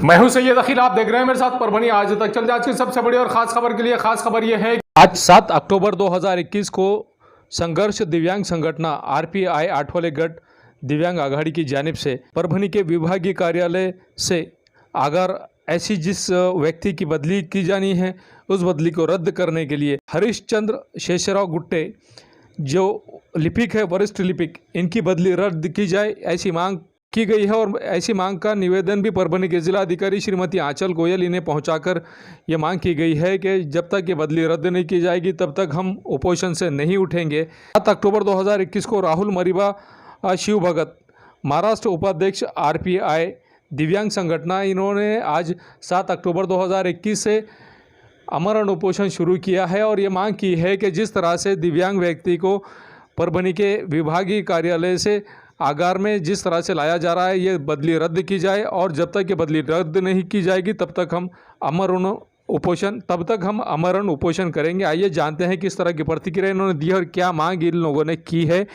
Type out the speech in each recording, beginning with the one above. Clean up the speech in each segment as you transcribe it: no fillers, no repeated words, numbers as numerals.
मैं हूं सैयद अखिल, आप देख रहे हैं मेरे साथ परभनी आज तक। चलते आज की सबसे बड़ी और खास खबर के लिए। खास खबर यह है आज 7 अक्टूबर 2021 को संघर्ष दिव्यांग संगठन आरपीआई आठवले गढ़ दिव्यांग आघाड़ी की जानिब से परभनी के विभागीय कार्यालय से अगर ऐसी जिस व्यक्ति की बदली की जानी है उस बदली को रद्द करने के लिए हरीशचंद्र शेषराव गुट्टे जो लिपिक है, वरिष्ठ लिपिक, इनकी बदली रद्द की जाए ऐसी मांग की गई है। और ऐसी मांग का निवेदन भी परभनी के जिलाधिकारी श्रीमती आंचल गोयल इन्हें पहुंचाकर ये मांग की गई है कि जब तक ये बदली रद्द नहीं की जाएगी तब तक हम उपोषण से नहीं उठेंगे। 7 अक्टूबर 2021 को राहुल मरीबा शिव भगत, महाराष्ट्र उपाध्यक्ष आरपीआई दिव्यांग संगठन, इन्होंने आज 7 अक्टूबर 2021 से आमरण उपोषण शुरू किया है और ये मांग की है कि जिस तरह से दिव्यांग व्यक्ति को परभनी के विभागीय कार्यालय से आगार में जिस तरह से लाया जा रहा है ये बदली रद्द की जाए और जब तक ये बदली रद्द नहीं की जाएगी तब तक हम आमरण उपोषण करेंगे। आइए जानते हैं किस तरह की प्रतिक्रिया इन्होंने दी और क्या मांग इन लोगों ने की है।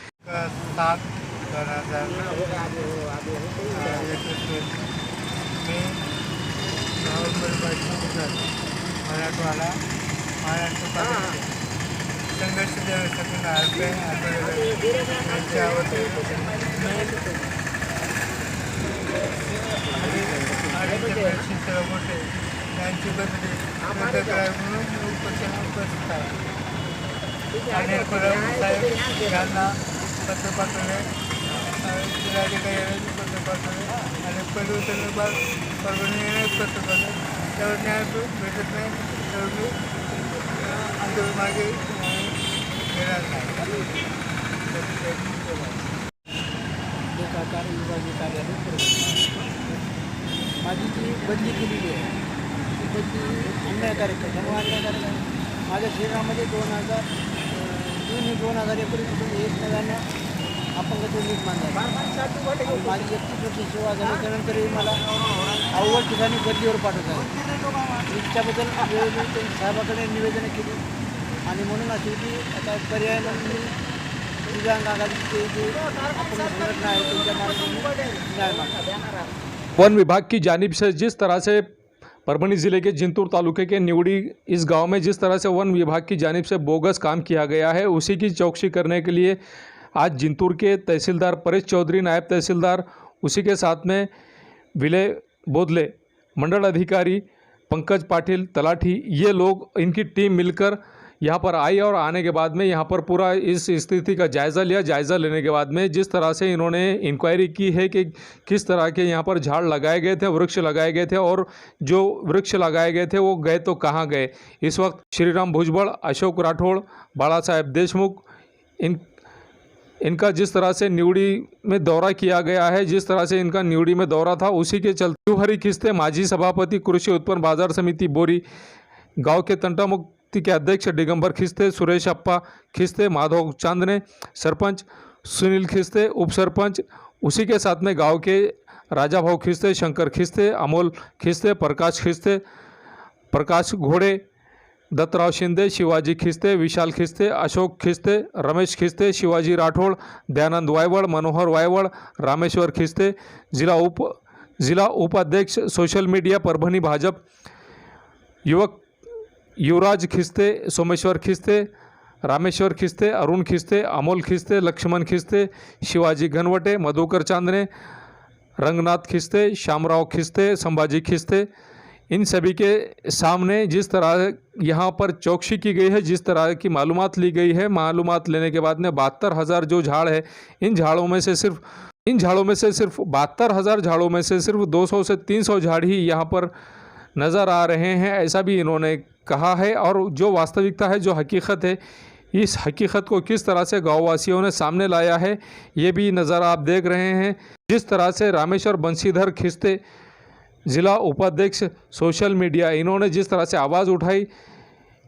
संघर्ष यांची बदली रद्द करावी म्हणून उपोषण उपस्थित आहे। अनिल परब साहेब यांना पत्र पाठवले, जिल्हाधिकारी पत्र पाठवले आणि परिवर्तन परभणीने पत्र पाठवले, त्यावर न्याय भेटत नाही, त्यावर आंदोलन मागे घेणार नाही। विभागीय कार्यालय माझी जी बदली केलेली आहे ती बदली अन्यायकारक आहे। त्यामुळे अन्यायकारक आहे माझ्या शरीरामध्ये 2019 एक नव्यानं अपंगत्व निर्माण झालं। माझी 31 सेवा झाली, त्यानंतरही मला अव्वल ठिकाणी बदलीवर पाठवत आहे। इच्छाबद्दल साहेबाकडे निवेदनं केली आणि म्हणून अशी की आता पर्याय म्हणून दिव्यांग आघाडीचे जे अपंग संघटना आहे त्यांच्या मार्गाने न्याय मागतात। वन विभाग की जानिब से जिस तरह से परभनी ज़िले के जिंतूर तालुके के निवड़ी इस गांव में जिस तरह से वन विभाग की जानिब से बोगस काम किया गया है उसी की चौकसी करने के लिए आज जिंतूर के तहसीलदार परेश चौधरी, नायब तहसीलदार, उसी के साथ में विलय बोदले, मंडल अधिकारी पंकज पाटिल, तलाठी, ये लोग इनकी टीम मिलकर यहाँ पर आई और आने के बाद में यहाँ पर पूरा इस स्थिति का जायज़ा लिया। जायज़ा लेने के बाद में जिस तरह से इन्होंने इंक्वायरी की है कि किस तरह के यहाँ पर झाड़ लगाए गए थे, वृक्ष लगाए गए थे और जो वृक्ष लगाए गए थे वो गए तो कहाँ गए। इस वक्त श्रीराम भुजबल, अशोक राठौड़, बाला साहेब देशमुख, इनका जिस तरह से निवड़ी में दौरा किया गया है, जिस तरह से इनका निवड़ी में दौरा था उसी के चलते हरी खिस्ते, माजी सभापति कृषि उत्पन्न बाजार समिति बोरी, गाँव के तंटा के अध्यक्ष दिगंबर खिस्ते, सुरेश अप्पा खिस्ते, माधव चांदने, सरपंच सुनील खिस्ते, उप सरपंच, उसी के साथ में गांव के राजा भाऊ खिस्ते, शंकर खिस्ते, अमोल खिस्ते, प्रकाश खिस्ते, प्रकाश घोड़े, दत्तराव शिंदे, शिवाजी खिस्ते, विशाल खिस्ते, अशोक खिस्ते, रमेश खिस्ते, शिवाजी राठौड़, दयानंद वायवड़, मनोहर वायवड़, रामेश्वर खिस्ते, जिला उपाध्यक्ष सोशल मीडिया परभनी भाजप, युवक युवराज खिस्ते, सोमेश्वर खिस्ते, रामेश्वर खिस्ते, अरुण खिस्ते, अमोल खिस्ते, लक्ष्मण खिस्ते, शिवाजी घनवटे, मधुकर चांदने, रंगनाथ खिस्ते, श्यामराव खिस्ते, संभाजी खिस्ते, इन सभी के सामने जिस तरह यहाँ पर चौकसी की गई है, जिस तरह की मालूमात ली गई है, मालूमात लेने के बाद में 72,000 जो झाड़ है इन झाड़ों में से सिर्फ 72,000 झाड़ों में से सिर्फ 200 से 300 झाड़ ही यहाँ पर नज़र आ रहे हैं, ऐसा भी इन्होंने कहा है। और जो वास्तविकता है, जो हकीकत है, इस हकीकत को किस तरह से गाँववासियों ने सामने लाया है ये भी नज़र आप देख रहे हैं। जिस तरह से रामेश्वर बंशीधर खिस्ते, ज़िला उपाध्यक्ष सोशल मीडिया, इन्होंने जिस तरह से आवाज़ उठाई,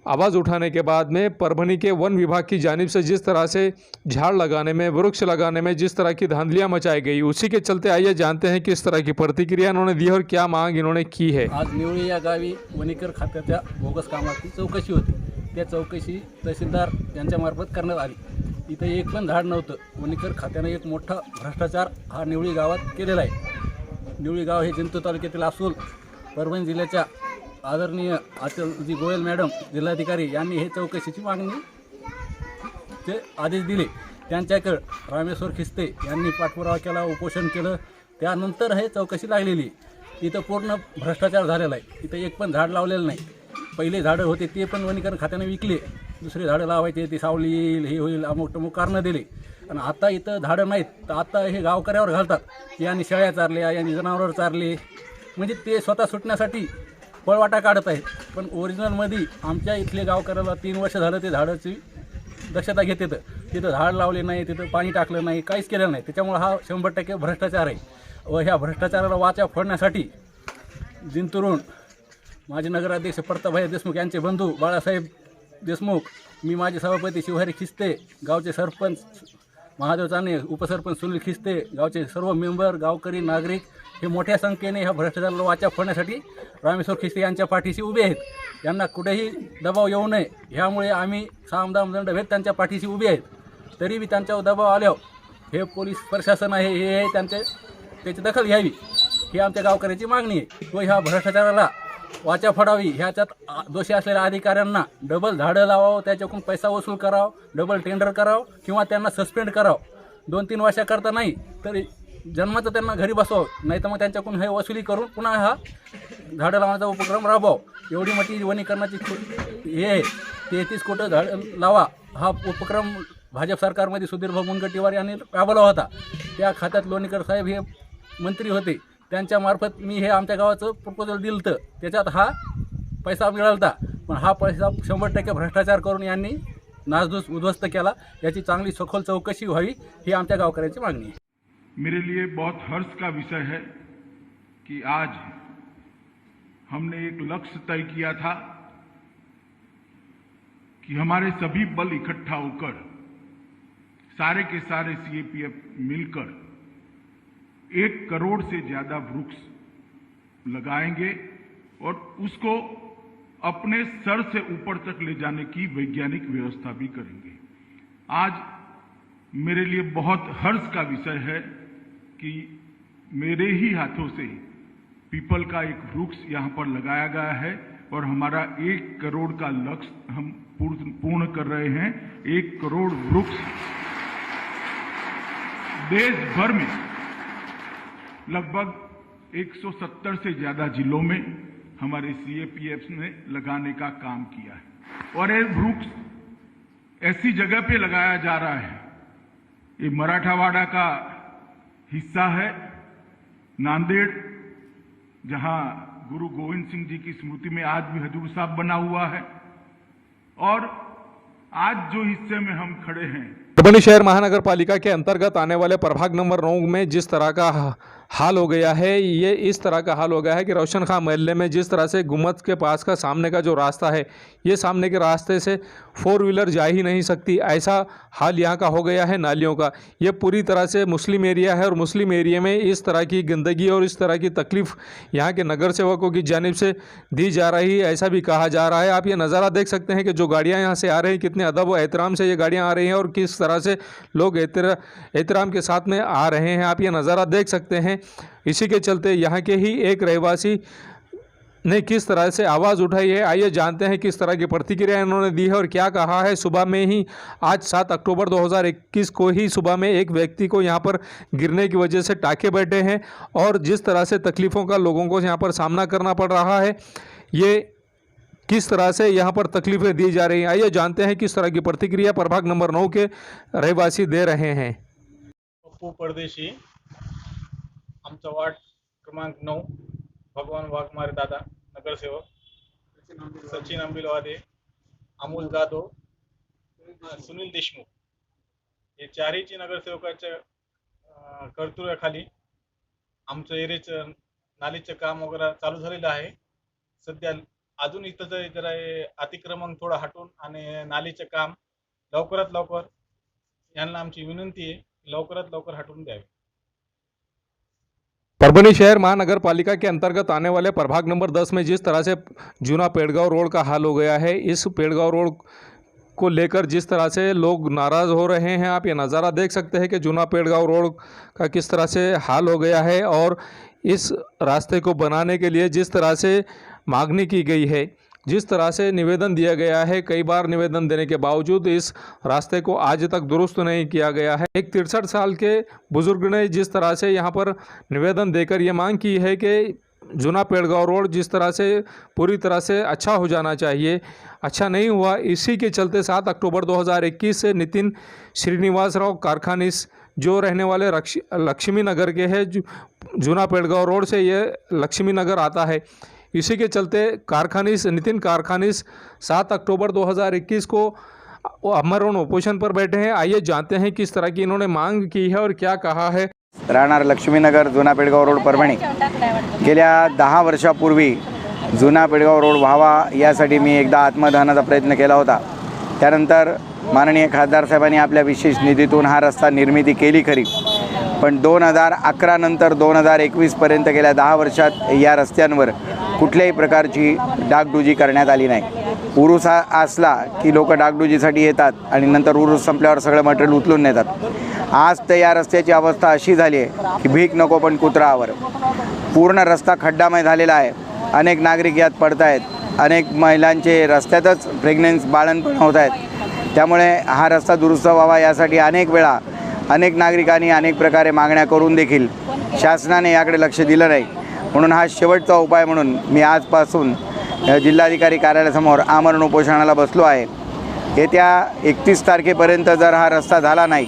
आवाज़ उठाने के बाद में परभनी के वन विभाग की जानिब से जिस तरह से झाड़ लगाने में, वृक्ष लगाने में जिस तरह की धांधलियाँ मचाई गई, उसी के चलते आइए जानते हैं किस तरह की प्रतिक्रिया इन्होंने दी और क्या मांग इन्होंने की है। आज निवळी या गावी वनीकर खात्याच्या बोगस कामाची चौकशी होती। त्या चौकशी तहसीलदार यांच्यामार्फत करण्यात आली। इथं एक पण झाड नव्हतं। वनीकर खात्याने एक मोठा भ्रष्टाचार हा निवळी गावात केलेला आहे। निवळी गाव हे जिंतूर तालुक्यातील असून परभणी जिल्ह्याच्या आदरणीय अचलजी गोयल मॅडम जिल्हाधिकारी यांनी हे चौकशीची मागणी ते आदेश दिले. त्यांच्याकडे रामेश्वर खिस्ते यांनी पाठपुरावा केला, उपोषण केलं. त्यानंतर हे चौकशी लागलेली. इथं पूर्ण भ्रष्टाचार झालेला आहे. इथं एक पण झाड लावलेलं नाही. पहिले झाडं होते ते पण वनीकरण खात्याने विकले. दुसरे झाडं लावायचे, ती सावली येईल, हे होईल, अमुक टमुक कारणं दिले. आणि आता इथं झाडं नाहीत तर आता हे गावकऱ्यावर घालतात. यांनी शेळ्या चारल्या, यांनी जनावरं चारले, म्हणजे ते स्वतः सुटण्यासाठी पळवाटा काढत आहेत. पण ओरिजिनलमध्ये आमच्या इथले गावकऱ्याला 3 वर्ष झालं ते झाडाची दक्षता घेत येतं. तिथं झाड लावले नाही, तिथं पाणी टाकलं नाही, काहीच केलं नाही. त्याच्यामुळे हा 100% भ्रष्टाचार आहे. व ह्या भ्रष्टाचाराला वाचा फोडण्यासाठी जिंतूरून माजी नगराध्यक्ष प्रतापभाई देशमुख यांचे बंधू बाळासाहेब देशमुख, मी माझे सभापती शिवहरी खिस्ते, गावचे सरपंच महादेव चाने, उपसरपंच सुनील खिस्ते, गावचे सर्व मेंबर, गावकरी, नागरिक हे मोठ्या संख्येने ह्या भ्रष्टाचाराला वाचा फोडण्यासाठी रामेश्वर खिस्ते यांच्या पाठीशी उभे आहेत. यांना कुठेही दबाव येऊ नये ह्यामुळे आम्ही सामदाम दंडभेद त्यांच्या पाठीशी उभे आहेत. तरी बी त्यांच्यावर दबाव आल्यावर हे पोलीस प्रशासन आहे हे त्याची दखल घ्यावी ही आमच्या गावकऱ्याची मागणी आहे. व ह्या भ्रष्टाचाराला वाचा फोडावी. ह्याच्यात दोषी असलेल्या अधिकाऱ्यांना डबल झाडं लावावं, त्याच्याकडून पैसा वसूल करावं, डबल टेंडर करावं किंवा त्यांना सस्पेंड करावं. 2-3 वर्षाकरता नाही तर जन्माचं त्यांना घरी बसवावं. नाही तर मग त्यांच्याकडून हे वसुली करून पुन्हा हा झाडं लावण्याचा उपक्रम राबवावं. एवढी मोठी वनीकरणाची हे आहे. 33 कोटी झाडं लावा हा उपक्रम भाजप सरकारमध्ये सुधीरभाऊ मुनगंटीवार यांनी राबवला होता. त्या खात्यात लोणीकर साहेब हे मंत्री होते. त्यांच्यामार्फत मी हे आमच्या गावाचं प्रपोजल दिलं होतं. त्याच्यात हा पैसा मिळाला. पण हा पैसा 100% भ्रष्टाचार करून यांनी नासधूस उद्ध्वस्त केला. याची चांगली सखोल चौकशी व्हावी ही आमच्या गावकऱ्यांची मागणी आहे. मेरे लिए बहुत हर्ष का विषय है कि आज हमने एक लक्ष्य तय किया था कि हमारे सभी बल इकट्ठा होकर सारे के सारे सीएपीएफ मिलकर 1 करोड़ से ज्यादा वृक्ष लगाएंगे और उसको अपने सर से ऊपर तक ले जाने की वैज्ञानिक व्यवस्था भी करेंगे। आज मेरे लिए बहुत हर्ष का विषय है कि मेरे ही हाथों से पीपल का एक वृक्ष यहां पर लगाया गया है और हमारा 1 करोड़ का लक्ष्य हम पूर्ण कर रहे हैं। 1 करोड़ वृक्ष देश भर में लगभग 170 से ज्यादा जिलों में हमारे सीएपीएफ ने लगाने का काम किया है। और ये वृक्ष ऐसी जगह पे लगाया जा रहा है, ये मराठावाड़ा का हिस्सा है, नांदेड़, जहां गुरु गोविंद सिंह जी की स्मृति में आज भी हजूर साहब बना हुआ है। और आज जो हिस्से में हम खड़े हैं, परभणी शहर महानगर पालिका के अंतर्गत आने वाले प्रभाग नंबर 9 में जिस तरह का हाल हो गया है, ये इस तरह का हाल हो गया है कि रोशन खां महल्ले में जिस तरह से गुम्मद के पास का सामने का जो रास्ता है, ये सामने के रास्ते से 4 व्हीलर जा ही नहीं सकती, ऐसा हाल यहाँ का हो गया है नालियों का। ये पूरी तरह से मुस्लिम एरिया है और मुस्लिम एरिया में इस तरह की गंदगी और इस तरह की तकलीफ़ यहाँ के नगर सेवकों की जानिब से दी जा रही है, ऐसा भी कहा जा रहा है। आप ये नज़ारा देख सकते हैं कि जो गाड़ियाँ यहाँ से आ रही हैं, कितने अदब और एहतराम से ये गाड़ियाँ आ रही हैं और किस तरह से लोग एहतराम के साथ में आ रहे हैं। आप ये नज़ारा देख सकते हैं। इसी के चलते यहाँ के ही एक रहवासी ने किस तरह से आवाज़ उठाई है, आइए जानते हैं किस तरह की प्रतिक्रिया इन्होंने दी है और क्या कहा है। सुबह में ही आज 7 अक्टूबर 2021 को ही सुबह में एक व्यक्ति को यहाँ पर गिरने की वजह से टाँके बैठे हैं और जिस तरह से तकलीफ़ों का लोगों को यहाँ पर सामना करना पड़ रहा है, ये किस तरह से यहाँ पर तकलीफ़ें दी जा रही हैं, आइए जानते हैं किस तरह की प्रतिक्रिया प्रभाग नंबर 9 के रहवासी दे रहे हैं। पप्पू परदेशी, आमचा वार्ड क्रमांक 9, भगवान वाघमारे दादा नगरसेवक, सचिन अंबिलवादे, अमोल जाधव, सुनील देशमुख, हे चारहीची नगरसेवकाच्या कर्तृत्वाखाली आमचं एरियाचं नालीचं काम वगैरे चालू झालेलं आहे। सध्या अजून इथं जरा अतिक्रमण थोडं हटून आणि नालीचं काम लवकरात लवकर, यांना आमची विनंती आहे लवकरात लवकर हटवून द्यावे। परभणी शहर महानगर पालिका के अंतर्गत आने वाले प्रभाग नंबर 10 में जिस तरह से जूना पेड़गांव रोड का हाल हो गया है, इस पेड़गांव रोड को लेकर जिस तरह से लोग नाराज़ हो रहे हैं, आप ये नज़ारा देख सकते हैं कि जूना पेड़गांव रोड का किस तरह से हाल हो गया है और इस रास्ते को बनाने के लिए जिस तरह से मांगनी की गई है, जिस तरह से निवेदन दिया गया है, कई बार निवेदन देने के बावजूद इस रास्ते को आज तक दुरुस्त नहीं किया गया है। एक 63 साल के बुजुर्ग ने जिस तरह से यहाँ पर निवेदन देकर ये मांग की है कि जूना पेड़गांव रोड जिस तरह से पूरी तरह से अच्छा हो जाना चाहिए, अच्छा नहीं हुआ। इसी के चलते 7 अक्टूबर 2021 से नितिन श्रीनिवासराव कारखानीस जो रहने वाले लक्ष्मी नगर के हैं, जूना पेड़गांव रोड से ये लक्ष्मी नगर आता है, इसी के चलते नितिन कारखानीस 7 अक्टूबर 2021 को आमरण उपोषण पर बैठे हैं। आइए जानते हैं किस तरह की इन्होंने मांग की है और क्या कहा है। राहणार लक्ष्मीनगर जुना पेडगाव रोड परभणी। गेल्या 10 वर्षापूर्वी जुना पेडगाव रोड व्हावा यासाठी मी एकदा आत्मदहनाचा प्रयत्न केला होता। त्यानंतर माननीय खासदार साहेबांनी आपल्या विशेष निधीतून हा रस्ता निर्मिती केली खरी, पण 2011 नंतर 2021 पर्यंत गेल्या 10 वर्षात या रस्त्यांवर कुठल्याही प्रकारची डागडुजी करण्यात आली नाही। उरूस असला की लोक डागडुजीसाठी येतात आणि नंतर उरूस संपल्यावर सगळं मटेरियल उचलून नेतात। आज तर या रस्त्याची अवस्था अशी झाली आहे की भीक नको पण कुत्रावर। पूर्ण रस्ता खड्डामय झालेला आहे, अनेक नागरिक यात पडत आहेत, अनेक महिलांचे रस्त्यातच प्रेग्नन्सी बाळंतपण होत आहेत। त्यामुळे हा रस्ता दुरुस्त व्हावा यासाठी अनेक वेळा अनेक नागरिकांनी अनेक प्रकारे मागण्या करून देखील शासनाने याकडे लक्ष दिलं नाही। म्हणून हा शेवटचा उपाय म्हणून मी आजपासून जिल्हाधिकारी कार्यालयासमोर आमरण उपोषणाला बसलो आहे। येत्या 31 तारखेपर्यंत जर हा रस्ता झाला नाही,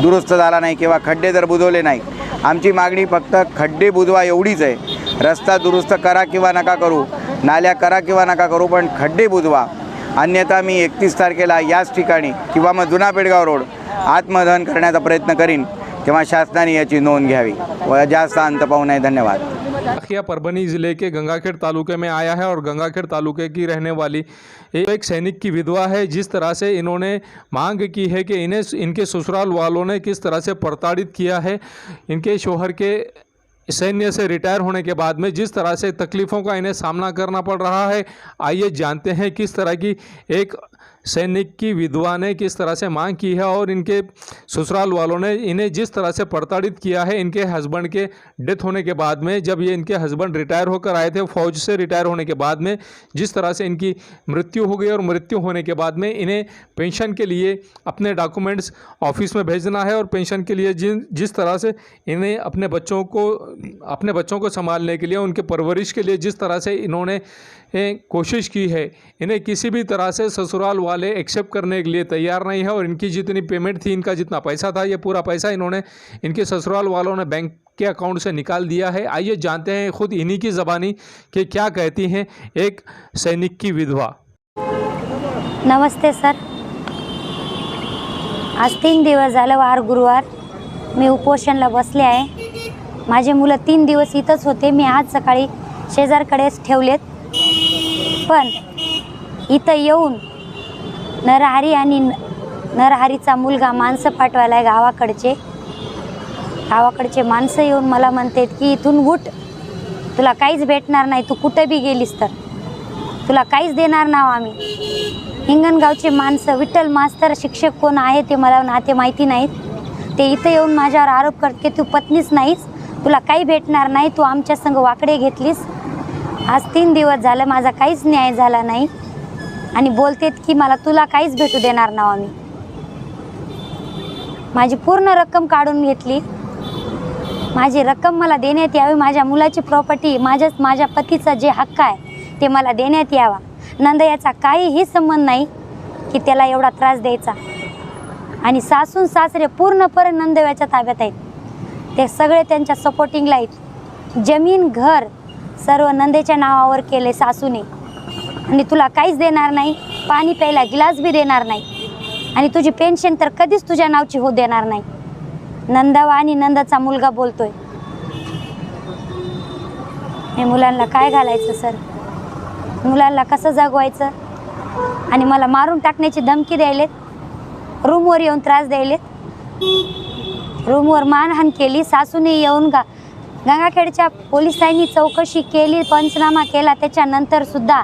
दुरुस्त झाला नाही किंवा खड्डे जर बुजवले नाही, आमची मागणी फक्त खड्डे बुजवा एवढीच आहे। रस्ता दुरुस्त करा किंवा नका करू, नाल्या करा किंवा नका करू, पण खड्डे बुजवा। अन्यथा मी 31 तारखेला याच ठिकाणी किंवा मग जुना पेडगाव रोड आत्मदहन करण्याचा प्रयत्न करीन, तेव्हा शासनाने याची नोंद घ्यावी व जास्त अंत पाहू नये। धन्यवाद। अखिया परभनी ज़िले के गंगाखेड़ तालुके में आया है और गंगाखेड़ तालुके की रहने वाली एक सैनिक की विधवा है। जिस तरह से इन्होंने मांग की है कि इन्हें इनके ससुराल वालों ने किस तरह से प्रताड़ित किया है, इनके शोहर के सैन्य से रिटायर होने के बाद में जिस तरह से तकलीफ़ों का इन्हें सामना करना पड़ रहा है। आइए जानते हैं किस तरह की एक सैनिक की विधवा ने किस तरह से मांग की है और इनके ससुराल वालों ने इन्हें जिस तरह से प्रताड़ित किया है। इनके हस्बैंड के डेथ होने के बाद में, जब ये इनके हस्बैंड रिटायर होकर आए थे, फ़ौज से रिटायर होने के बाद में जिस तरह से इनकी मृत्यु हो गई और मृत्यु होने के बाद में इन्हें पेंशन के लिए अपने डॉक्यूमेंट्स ऑफिस में भेजना है और पेंशन के लिए जिस तरह से इन्हें अपने बच्चों को संभालने के लिए, उनके परवरिश के लिए जिस तरह से इन्होंने कोशिश की है, इन्हें किसी भी तरह से ससुराल वाले एक्सेप्ट करने के लिए तैयार नहीं है। और इनकी जितनी पेमेंट थी, इनका जितना पैसा था, ये पूरा पैसा इन्होंने इनके ससुराल वालों ने बैंक के अकाउंट से निकाल दिया है। आइए जानते हैं खुद इन्हीं की ज़बानी कि क्या कहती हैं एक सैनिक की विधवा। नमस्ते सर, आज 3 दिवस झालं, वार गुरुवार मी उपोषणला बसले आहे। माझे मुलं 3 दिवस इथंच होते, मी आज सकाळी शेजारकडेच ठेवलेत, पण इथं येऊन नरहरी आणि नरहरीचा मुलगा माणसं पाठवायला आहे गावाकडचे माणसं येऊन मला म्हणतात की इथून उठ, तुला काहीच भेटणार नाही, तू कुठे बी गेलीस तर तुला काहीच देणार नाही आम्ही। हिंगणगावचे माणसं, विठ्ठल मास्तर शिक्षक कोण आहे ते मला नाते माहिती नाहीत, ते इथं येऊन माझ्यावर आरोप करत की तू पत्नीच नाहीस, तुला काही भेटणार नाही, तू आमच्या संग वाकडे घेतलीस। आज 3 दिवस झालं, माझा काहीच न्याय झाला नाही आणि बोलतेत की मला तुला काहीच भेटू देणार नाही आम्ही। माझी पूर्ण रक्कम काढून घेतली, माझी रक्कम मला देण्यात यावी, माझ्या मुलाची प्रॉपर्टी, माझ्या पतीचा जे हक्क आहे ते मला देण्यात यावा। नंदयाचा काहीही संबंध नाही की त्याला एवढा त्रास द्यायचा। आणि सासून सासरे पूर्णपणे नंदव्याच्या ताब्यात आहेत, ते सगळे त्यांच्या सपोर्टिंगला आहेत। जमीन घर सर्व नंदेच्या नावावर केले सासूने, आणि तुला काहीच देणार नाही, पाणी प्यायला गिलास बी देणार नाही, आणि तुझी पेन्शन तर कधीच तुझ्या नावची होऊ देणार नाही। नंदावा आणि नंदाचा मुलगा बोलतोय। हे मुलांना काय घालायचं सर, मुलांना कसं जगवायचं, आणि मला मारून टाकण्याची धमकी द्यायलेत, रूमवर येऊन त्रास द्यायलेत, रूमवर मारहाण केली। सासूने येऊन गंगाखेडच्या पोलिसांनी चौकशी केली, पंचनामा केला, त्याच्यानंतर सुद्धा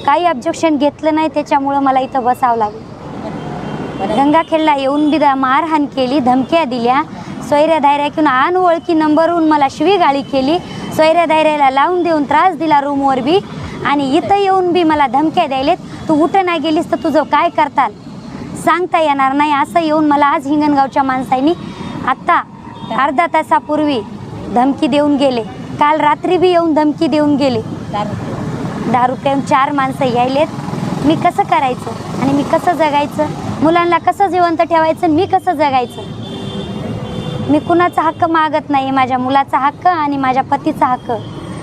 काही ऑब्जेक्शन घेतलं नाही, त्याच्यामुळं मला इथं बसावं लागलं। गंगाखेडला येऊन बी मारहाण केली, धमक्या दिल्या, सोयऱ्या धायऱ्या किंवा अनओळखी नंबरवरून मला शिवीगाळी केली, सोयऱ्या धायऱ्याला लावून देऊन त्रास दिला रूमवर बी, आणि इथं येऊन बी मला धमक्या द्यायलेत, तू उठं नाही गेलीस तर तुझं काय करताल सांगता येणार नाही, असं येऊन मला आज हिंगणगावच्या माणसांनी आत्ता अर्धा तासापूर्वी धमकी देऊन गेले. काल रात्री बी येऊन धमकी देऊन गेले. दारू पिऊन 4 माणसं यायलेत. मी कसं करायचं आणि मी कसं जगायचं, मुलांना कसं जिवंत ठेवायचं, मी कसं जगायचं. मी कुणाचा हक्क मागत नाही, माझ्या मुलाचा हक्क आणि माझ्या पतीचा हक्क.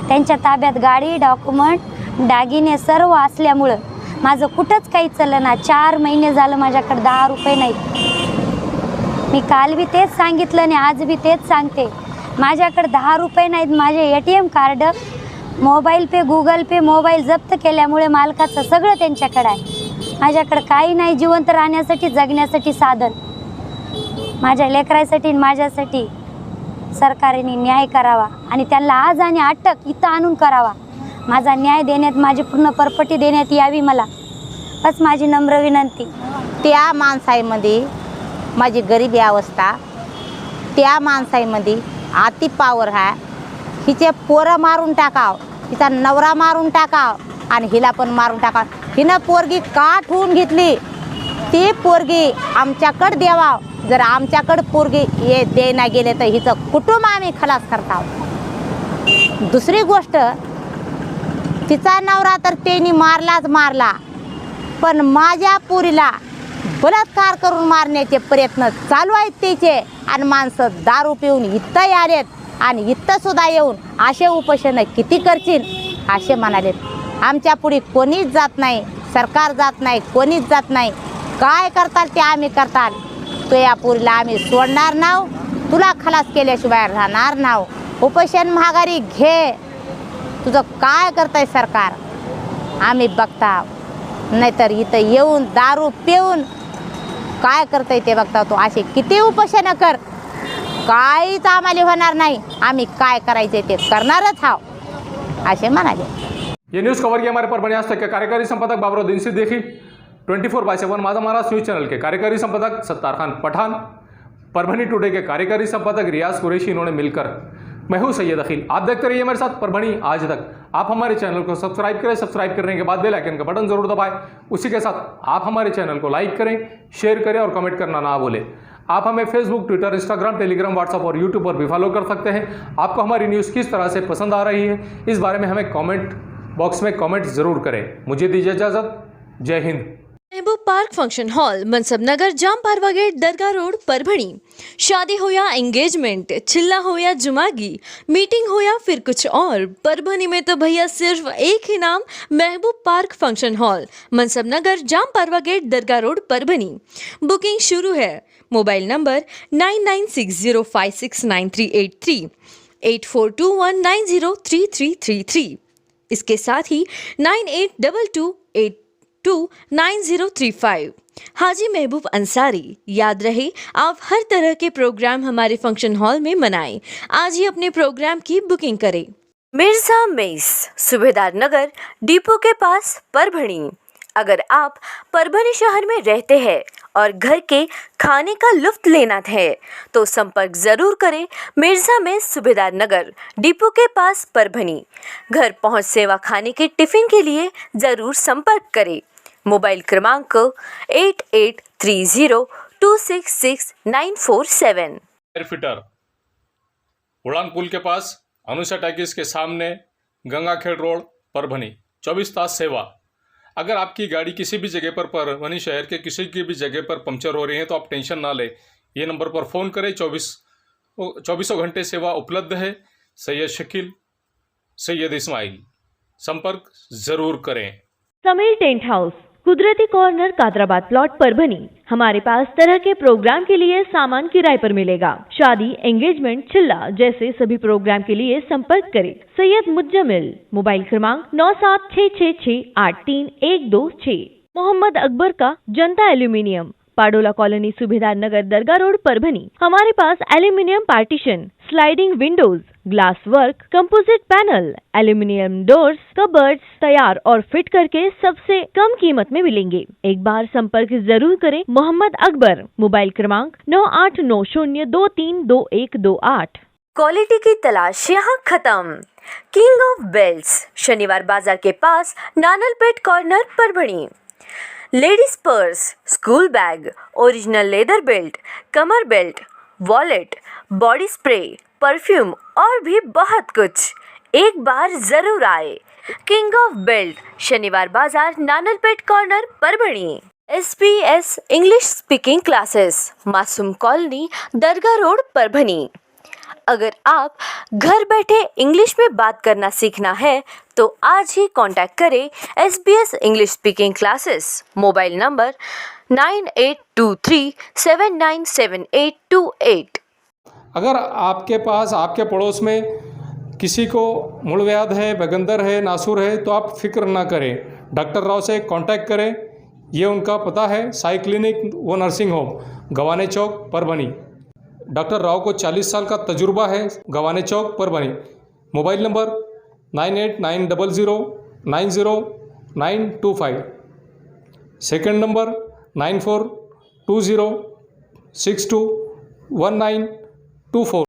त्यांच्या ताब्यात गाडी, डॉक्युमेंट, दागिने सर्व असल्यामुळं माझं कुठंच काही चाललं ना. 4 महिने झालं माझ्याकडे 10 रुपये नाहीत. मी काल बी तेच सांगितलं आणि आज बी तेच सांगते, माझ्याकडे 10 रुपये नाहीत. माझे ATM कार्ड, मोबाईल पे, गुगल पे, मोबाईल जप्त केल्यामुळे मालकाचं सगळं त्यांच्याकडे आहे. माझ्याकडे काही नाही जिवंत राहण्यासाठी, जगण्यासाठी साधन. माझ्या लेकरासाठी आणि माझ्यासाठी सरकारने न्याय करावा आणि त्यांना आज आणि अटक इथं आणून करावा. माझा न्याय देण्यात, माझी पूर्ण परपटी देण्यात यावी मला, बस माझी नम्र विनंती. त्या माणसाईमध्ये माझी गरिबी अवस्था, त्या माणसाईमध्ये अति पावर आहे. हिचे पोरं मारून टाकाव, हिचा नवरा मारून टाकाव आणि हिला पण मारून टाकाव. हिनं पोरगी का ठेवून घेतली, ती पोरगी आमच्याकडे द्यावा. जर आमच्याकडे पोरगी ये देना गेले तर हिचं कुटुंब आम्ही खलास करतो. दुसरी गोष्ट, तिचा नवरा तर त्यांनी मारलाच मारला, पण माझ्या पोरीला बलात्कार करून मारण्याचे प्रयत्न चालू आहेत त्याचे. आणि माणसं दारू पिऊन इथं आलेत आणि इथं सुद्धा येऊन असे उपोषण किती करतील असे म्हणालेत. आमच्या पुढे कोणीच जात नाही, सरकार जात नाही, कोणीच जात नाही. काय करताल ते आम्ही करताल. तो या पोरीला आम्ही सोडणार नाव, तुला खलास केल्याशिवाय राहणार नाव. उपोषण माघारी घे, तुझं काय करतंय सरकार आम्ही बघता. नाहीतर इथं येऊन दारू पिऊन काय करतंय ते बघता. तो असे किती उपोषण कर, काहीच आम्हाला होणार नाही. आम्ही काय करायचे ते करणारच आहोत असे म्हणाले. ये न्यूज़ कवर किया हमारे परभणी आज तक के कार्यकारी संपादक बाबुराव दिन से देखी 24/7 माझा महाराष्ट्र न्यूज़ चैनल के कार्यकारी संपादक सत्तार खान पठान, परभणी टुडे के कार्यकारी संपादक रियाज कुरैशी, इन्होंने मिलकर मैं हूं सैयद अखिल। आप देखते रहिए मेरे साथ परभणी आज तक। आप हमारे चैनल को सब्सक्राइब करें, सब्सक्राइब करने के बाद बेल आइकन का बटन जरूर दबाएं। उसी के साथ आप हमारे चैनल को लाइक करें, शेयर करें और कमेंट करना ना भूलें। आप हमें Facebook, Twitter, Instagram, Telegram, WhatsApp और यूट्यूब पर भी फॉलो कर सकते हैं। आपको हमारी न्यूज़ किस तरह से पसंद आ रही है इस बारे में हमें कमेंट बॉक्स में कमेंट जरूर करें। मुझे दीजिए इजाज़त। जय हिंद। महबूब पार्क फंक्शन हॉल, मनसब नगर, जाम पारवा गेट, दरगाह रोड, परभणी। शादी हो या एंगेजमेंट, चिल्ला हो या जुमागी, मीटिंग हो या फिर कुछ और, परभणी में तो भैया सिर्फ एक ही नाम, महबूब पार्क फंक्शन हॉल, मनसब नगर, जाम पारवा गेट, दरगाह रोड, परभणी। बुकिंग शुरू है। Mobile number 9960569383, 8421903333। इसके साथ ही 9822829035। हाजी महबूब अंसारी। याद रहे, आप हर तरह के प्रोग्राम हमारे फंक्शन हॉल में मनाएं। आज ही अपने प्रोग्राम की बुकिंग करें। मिर्जा मेस, सूबेदार नगर, डिपो के पास, परभणी। अगर आप परभणी शहर में रहते हैं और घर के खाने का लुत्फ लेना है तो संपर्क ज़रूर करें। मिर्ज़ा में सूबेदार नगर, डिपो के पास, परभणी। घर पहुंच सेवा खाने के टिफ़िन के लिए ज़रूर संपर्क करें। मोबाइल क्रमांक 8830266947। एयरफिटर, उड़ान पुल के पास, अनुषा टैकिस के सामने, गंगाखेड़ रोड, परभणी। 24 तास सेवा। अगर आपकी गाड़ी किसी भी जगह पर परभणी शहर के किसी की भी जगह पर पंचर हो रही है तो आप टेंशन ना लें, ये नंबर पर फ़ोन करें। 24 घंटे सेवा उपलब्ध है। सैयद शकील, सैयद इस्माइल, संपर्क ज़रूर करें। समीर टेंट हाउस, कुदरती कॉर्नर, कादराबाद प्लॉट, परभणी। हमारे पास तरह के प्रोग्राम के लिए सामान किराए पर मिलेगा। शादी, एंगेजमेंट, चिल्ला जैसे सभी प्रोग्राम के लिए संपर्क करें। सैयद मुज्जमिल। मोबाइल क्रमांक 9766683126। मोहम्मद अकबर का जनता एल्यूमिनियम, पाडोला कॉलोनी सुभेदार नगर दरगाह रोड परभनी। हमारे pass aluminium partition, sliding Windows, glass work, composite panel, aluminium doors, cupboards तैयार और फिट करके सबसे कम कीमत में मिलेंगे। एक बार संपर्क जरूर करें। मोहम्मद अकबर, मोबाइल क्रमांक 9890232128। क्वालिटी की तलाश यहाँ खत्म। King of belts, Shaniwar Bazar के पास, Nanalpet corner, Parbhani. Ladies purse, school bag, original leather belt, कमर belt, wallet, body spray, perfume और भी बहुत कुछ। एक बार जरूर आए। King of belt, Shaniwar Bazar, Nanalpet corner, Parbhani. SBS English speaking classes, Masoom colony, Dargah road, Parbhani. अगर आप घर बैठे इंग्लिश में बात करना सीखना है तो आज ही कांटेक्ट करें SBS English speaking classes. Mobile number 9823797828। अगर आपके पास, आपके पड़ोस में किसी को मूलव्याध है, बगंदर है, नासूर है, तो आप फिक्र ना करें, डॉक्टर राव से कांटेक्ट करें। ये उनका पता है, साई क्लिनिक व nursing home, Gawane Chowk, Parbhani. Doctor Rao को 40 साल का तजुर्बा है, Gawane Chowk, Parbhani. Mobile number 9890090925। Second number 9420621924।